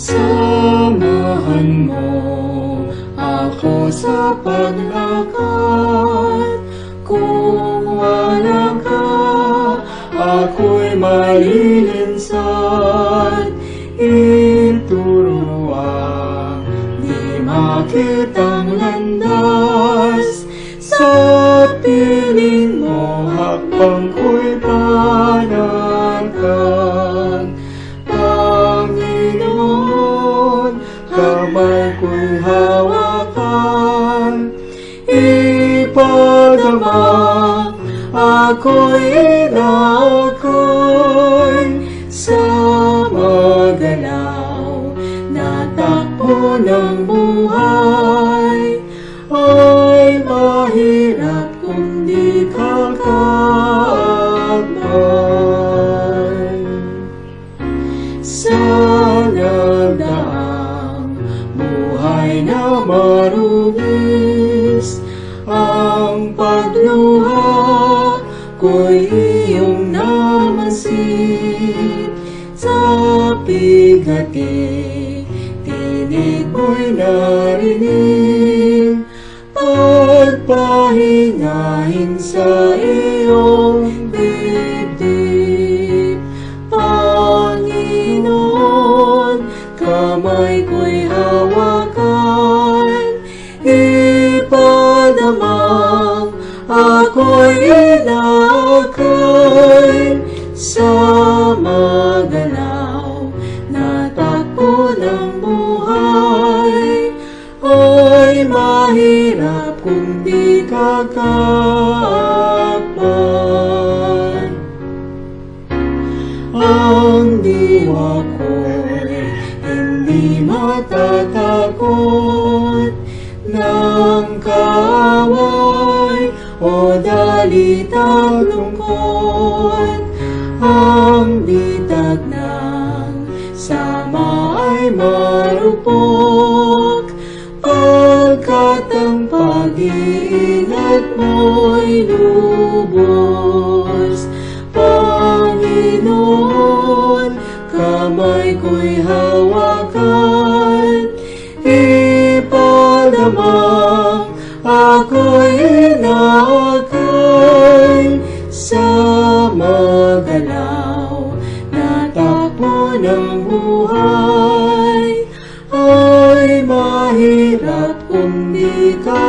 Samahan mo ako sa paglakad. Kung wala ka, ako'y malilinsad. Ituruan, di makitang landas. Sa piling mo, hakbang ko'y panatag. Panginoon, kamay ko'y hawakan. Ipadama, ako'y inakay. Sa magalaw na takbo ng buhay, ay mahirap kung di ka kakabay. Sa nagdaang buhay na marubis, ang pagluha ko'y iyong namasid. Sa bigati, tinig mo'y narinig. Pagpahingahin sa iyong dibdib. Panginoon, kamay ko'y hawakan. Ipadamang ako'y inakay. Sa magalaw na takbo ng buhay, ay mahirap kung di ka kakabay. Ang diwa ko'y hindi matatakot ng kaaway o dalit at lungkot. Ang bitag ng sama ay marupok, pagkat ang pag-iingat mo'y lubos. Panginoon, kamay ko'y hawakan. Ipadamang ako'y inakay. Sa magalaw na takbo ng buhay, ay mahirap kung di ka